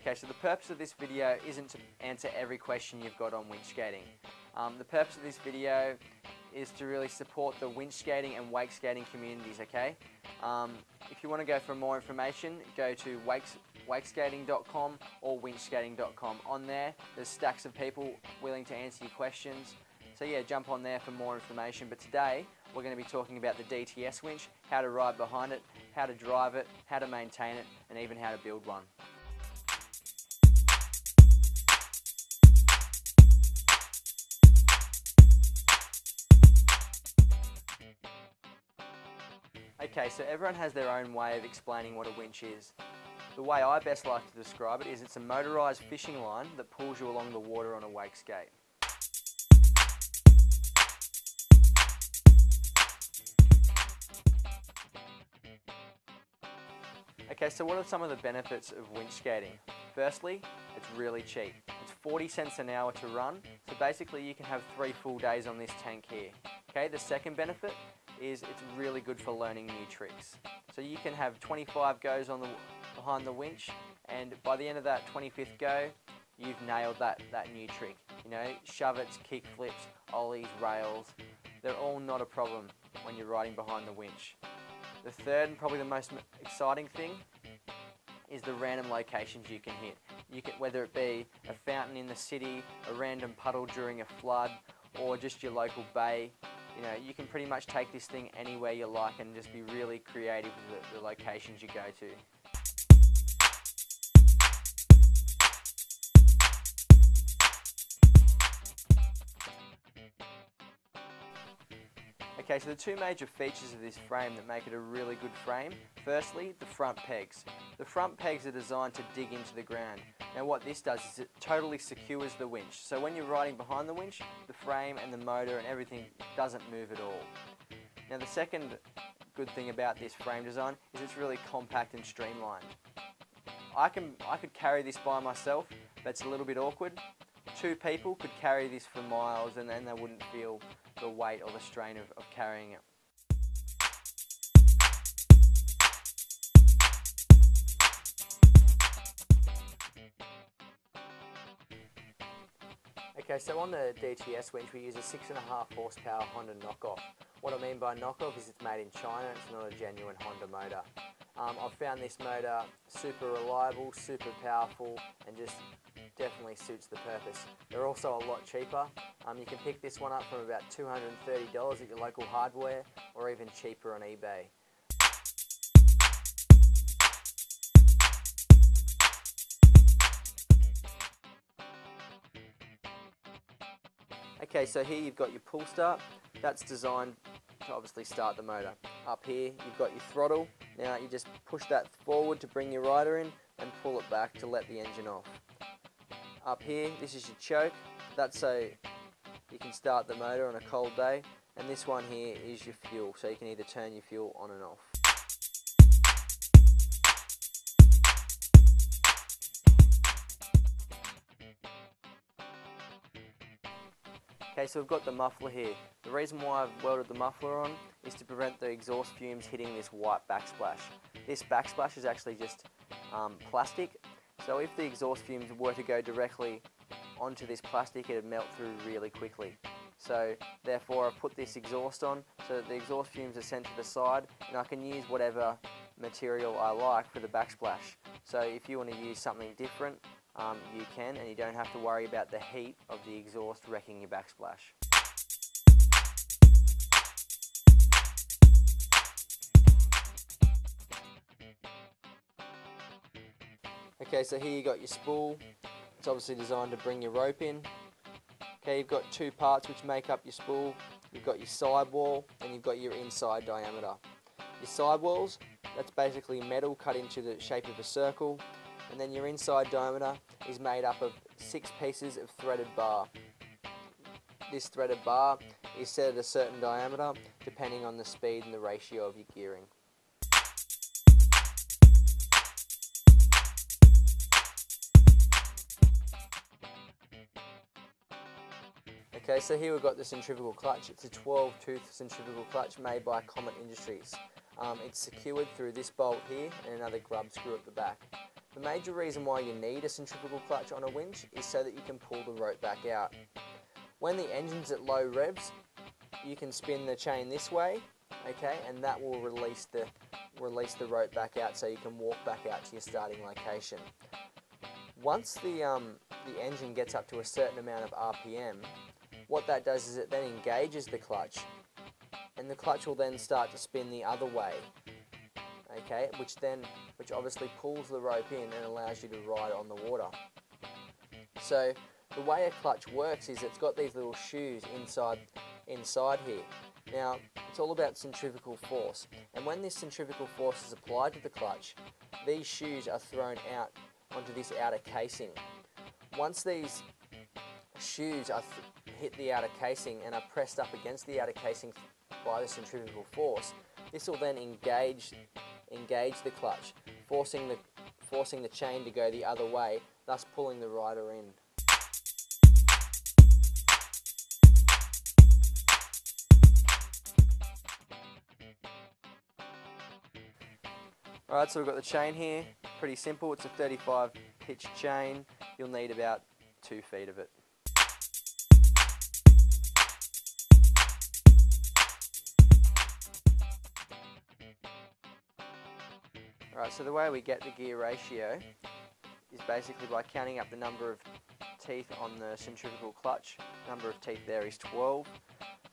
Okay, so the purpose of this video isn't to answer every question you've got on winch skating. The purpose of this video is to really support the winch skating and wake skating communities, okay? If you want to go for more information, go to wakeskating.com or winchskating.com. On there, there's stacks of people willing to answer your questions. So yeah, jump on there for more information. But today, we're going to be talking about the DTS winch, how to ride behind it, how to drive it, how to maintain it, and even how to build one. Okay, so everyone has their own way of explaining what a winch is. The way I best like to describe it is it's a motorised fishing line that pulls you along the water on a wake skate. Okay, so what are some of the benefits of winch skating? Firstly, it's really cheap. It's 40 cents an hour to run, so basically you can have 3 full days on this tank here. Okay, the second benefit is it's really good for learning new tricks. So you can have 25 goes on behind the winch, and by the end of that 25th go, you've nailed that new trick. You know, shove-its, kick flips, ollies, rails, they're all not a problem when you're riding behind the winch. The third and probably the most exciting thing is the random locations you can hit. Whether it be a fountain in the city, a random puddle during a flood, or just your local bay. You know, you can pretty much take this thing anywhere you like and just be really creative with the locations you go to. Okay, so the two major features of this frame that make it a really good frame, firstly, the front pegs. The front pegs are designed to dig into the ground. Now what this does is it totally secures the winch. So when you're riding behind the winch, the frame and the motor and everything doesn't move at all. Now the second good thing about this frame design is it's really compact and streamlined. I could carry this by myself, but it's a little bit awkward. 2 people could carry this for miles and then they wouldn't feel the weight or the strain of carrying it. Okay, so on the DTS winch we use a 6.5 horsepower Honda knockoff. What I mean by knockoff is it's made in China, it's not a genuine Honda motor. I've found this motor super reliable, super powerful, and just definitely suits the purpose. They're also a lot cheaper. You can pick this one up from about $230 at your local hardware, or even cheaper on eBay. Okay, so here you've got your pull start. That's designed to obviously start the motor. Up here you've got your throttle. Now you just push that forward to bring your rider in and pull it back to let the engine off. Up here, this is your choke. That's so you can start the motor on a cold day. And this one here is your fuel, so you can either turn your fuel on and off. Okay, so we've got the muffler here. The reason why I've welded the muffler on is to prevent the exhaust fumes hitting this white backsplash. This backsplash is actually just plastic, so if the exhaust fumes were to go directly onto this plastic, it would melt through really quickly. So therefore I've put this exhaust on so that the exhaust fumes are sent to the side, and I can use whatever material I like for the backsplash. So if you want to use something different, you can, and you don't have to worry about the heat of the exhaust wrecking your backsplash. Okay, so here you got your spool. It's obviously designed to bring your rope in. Okay, you've got 2 parts which make up your spool. You've got your sidewall and you've got your inside diameter. Your sidewalls, that's basically metal cut into the shape of a circle, and then your inside diameter is made up of 6 pieces of threaded bar. This threaded bar is set at a certain diameter depending on the speed and the ratio of your gearing. Okay, so here we've got the centrifugal clutch. It's a 12-tooth centrifugal clutch made by Comet Industries. It's secured through this bolt here and another grub screw at the back. The major reason why you need a centrifugal clutch on a winch is so that you can pull the rope back out. When the engine's at low revs, you can spin the chain this way, okay, and that will release the rope back out so you can walk back out to your starting location. Once the engine gets up to a certain amount of RPM, what that does is it then engages the clutch, and the clutch will then start to spin the other way, okay, which obviously pulls the rope in and allows you to ride on the water. So the way a clutch works is it's got these little shoes inside here. Now, it's all about centrifugal force, and when this centrifugal force is applied to the clutch, these shoes are thrown out onto this outer casing. Once these shoes hit the outer casing and are pressed up against the outer casing by the centrifugal force, this will then engage the clutch, forcing the chain to go the other way, thus pulling the rider in. Alright, so we've got the chain here, pretty simple, it's a 35 pitch chain, you'll need about 2 feet of it. Alright, so the way we get the gear ratio is basically by counting up the number of teeth on the centrifugal clutch. The number of teeth there is 12.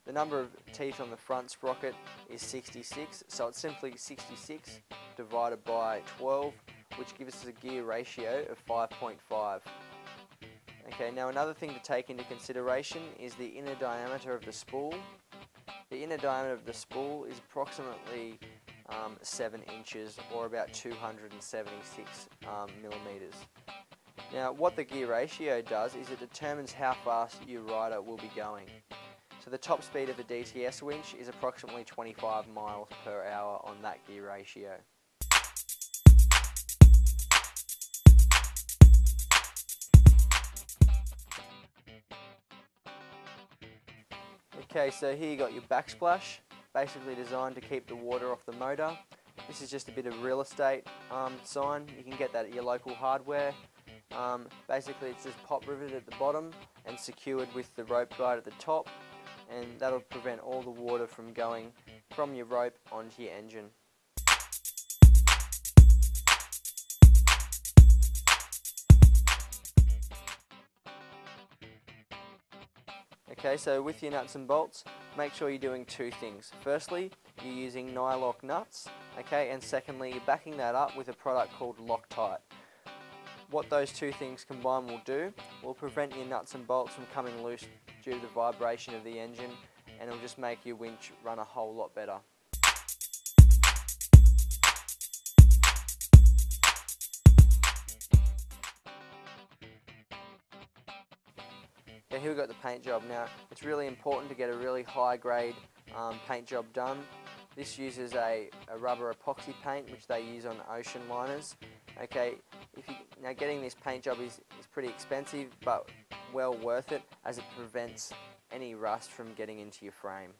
The number of teeth on the front sprocket is 66, so it's simply 66 divided by 12, which gives us a gear ratio of 5.5. Okay, now another thing to take into consideration is the inner diameter of the spool. The inner diameter of the spool is approximately 7 inches, or about 276 millimeters. Now, what the gear ratio does is it determines how fast your rider will be going. So the top speed of the DTS winch is approximately 25 miles per hour on that gear ratio. Okay, so here you got your backsplash, basically designed to keep the water off the motor. This is just a bit of real estate sign. You can get that at your local hardware. Basically it's just pop riveted at the bottom and secured with the rope guide at the top, and that'll prevent all the water from going from your rope onto your engine. Okay, so with your nuts and bolts, make sure you're doing 2 things. Firstly, you're using Nylock nuts, okay, and secondly, you're backing that up with a product called Loctite. What those 2 things combined will do will prevent your nuts and bolts from coming loose due to the vibration of the engine, and it'll just make your winch run a whole lot better. Okay, here we've got the paint job. Now, it's really important to get a really high grade paint job done. This uses a rubber epoxy paint which they use on ocean liners. Okay, now getting this paint job is pretty expensive, but well worth it, as it prevents any rust from getting into your frame.